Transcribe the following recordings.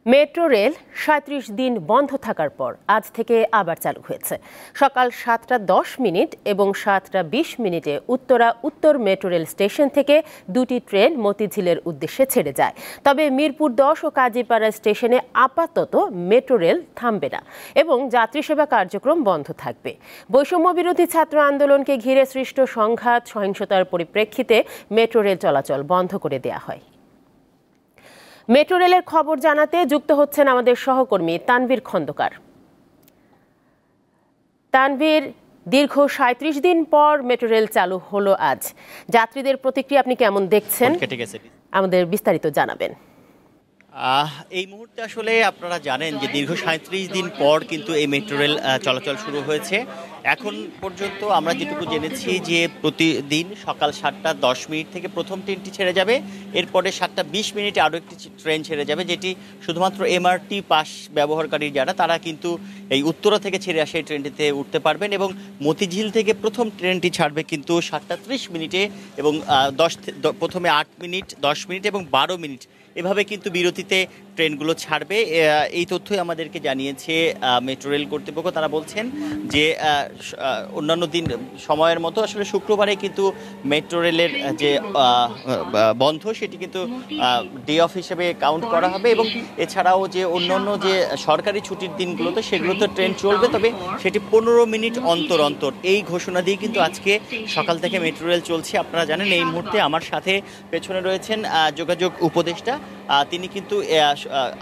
Metro rail ৩৭ দিন বন্ধ থাকার পর আজ থেকে আবার চালু হয়েছে। সকাল ৭টা ১০ এবং ৭টা ২০ উত্তরা উত্তর মেট্রো রেল স্টেশন থেকে দুটি ট্রেন মতিঝিলের উদ্দেশ্যে ছেড়ে যায়। তবে মিরপুর ১০ ও কাজীপাড়া স্টেশনে আপাতত মেট্রো রেল থামবে না এবং যাত্রী সেবা কার্যক্রম বন্ধ থাকবে। বৈষম্য বিরোধী ছাত্র আন্দোলনকে ঘিরে সৃষ্ট সংঘাত সহিংসতার পরিপ্রেক্ষিতে মেট্রো রেল চলাচল বন্ধ করে দেওয়া হয়। মেট্রো রেলের খবর জানাতে যুক্ত হচ্ছেন আমাদের সহকর্মী তানভীর খন্দকার। তানভীর, দীর্ঘ ৩৭ দিন পর মেট্রো রেল চালু হলো আজ। যাত্রীদের প্রতিক্রিয়া আপনি কেমন দেখছেন, আমাদের বিস্তারিত জানাবেন। এই মুহূর্তে আসলে আপনারা জানেন যে দীর্ঘ ৩৭ দিন পর কিন্তু এই মেট্রো রেল চলাচল শুরু হয়েছে। এখন পর্যন্ত আমরা যেটুকু জেনেছি যে প্রতিদিন সকাল ৭টা ১০ থেকে প্রথম ট্রেনটি ছেড়ে যাবে, এরপরে ৭টা ২০ আরও একটি ট্রেন ছেড়ে যাবে, যেটি শুধুমাত্র এমআরটি পাস ব্যবহারকারী যারা তারা কিন্তু এই উত্তরা থেকে ছেড়ে আসে এই ট্রেনটিতে উঠতে পারবেন। এবং মতিঝিল থেকে প্রথম ট্রেনটি ছাড়বে কিন্তু ৭টা ৩০ এবং প্রথমে ৮ মিনিট, ১০ মিনিট এবং ১২ মিনিট এভাবে কিন্তু বিরতিতে ট্রেনগুলো ছাড়বে। এই তথ্যই আমাদেরকে জানিয়েছে মেট্রো রেল কর্তৃপক্ষ। তারা বলছেন যে অন্যান্য দিন সময়ের মতো আসলে শুক্রবারে কিন্তু মেট্রো রেলের যে বন্ধ সেটি কিন্তু ডে অফ হিসেবে কাউন্ট করা হবে এবং এছাড়াও যে অন্যান্য যে সরকারি ছুটির দিনগুলোতে সেগুলোতে ট্রেন চলবে, তবে সেটি ১৫ মিনিট অন্তর অন্তর। এই ঘোষণা দিয়ে কিন্তু আজকে সকাল থেকে মেট্রো রেল চলছে। আপনারা জানেন এই মুহূর্তে আমার সাথে পেছনে রয়েছেন যোগাযোগ উপদেষ্টা। তিনি কিন্তু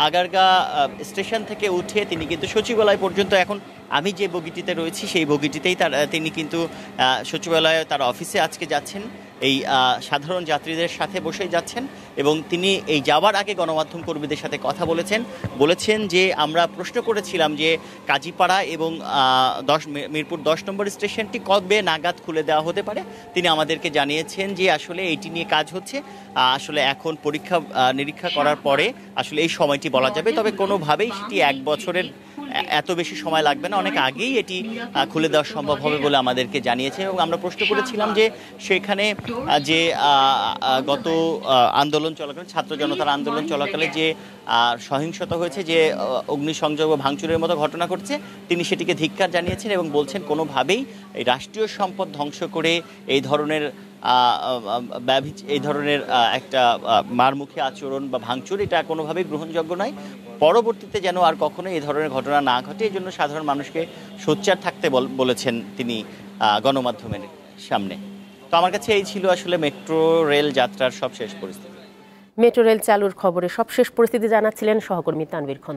আগারগা স্টেশন থেকে উঠে তিনি কিন্তু সচিবালয় পর্যন্ত, এখন আমি যে বগিটিতে রয়েছি সেই বগিটিতেই তিনি কিন্তু সচিবালয়ে তার অফিসে আজকে যাচ্ছেন। এই সাধারণ যাত্রীদের সাথে বসেই যাচ্ছেন এবং তিনি এই যাওয়ার আগে গণমাধ্যম কর্মীদের সাথে কথা বলেছেন যে আমরা প্রশ্ন করেছিলাম যে কাজীপাড়া এবং মিরপুর ১০ নম্বর স্টেশনটি কবে নাগাদ খুলে দেওয়া হতে পারে। তিনি আমাদেরকে জানিয়েছেন যে আসলে এইটি নিয়ে কাজ হচ্ছে, আসলে এখন পরীক্ষা নিরীক্ষা করার পরে আসলে এই সময়টি বলা যাবে, তবে কোনোভাবেই সেটি ১ বছরের এত বেশি সময় লাগবে না, অনেক আগেই এটি খুলে দেওয়া সম্ভব হবে বলে আমাদেরকে জানিয়েছে। এবং আমরা প্রশ্ন করেছিলাম যে সেখানে যে গত আন্দোলন চলাকালে, ছাত্র জনতার আন্দোলন চলাকালে যে সহিংসতা হয়েছে, যে অগ্নিসংযোগ ও ভাঙচুরের মতো ঘটনা ঘটছে, তিনি সেটিকে ধিক্কার জানিয়েছেন এবং বলছেন কোনোভাবেই এই রাষ্ট্রীয় সম্পদ ধ্বংস করে এই ধরনের একটা মারমুখী আচরণ বা ভাঙচুর এটা কোনোভাবেই গ্রহণযোগ্য নয়। পরবর্তীতে যেন আর কখনো এই ধরনের ঘটনা না ঘটে, এই জন্য সাধারণ মানুষকে সোচ্চার থাকতে বলেছেন তিনি গণমাধ্যমের সামনে। তো আমার কাছে এই ছিল আসলে মেট্রো রেল যাত্রার সবশেষ পরিস্থিতি। মেট্রো রেল চালুর খবরে সবশেষ পরিস্থিতি জানাচ্ছিলেন সহকর্মী তানভীর খন্দকার।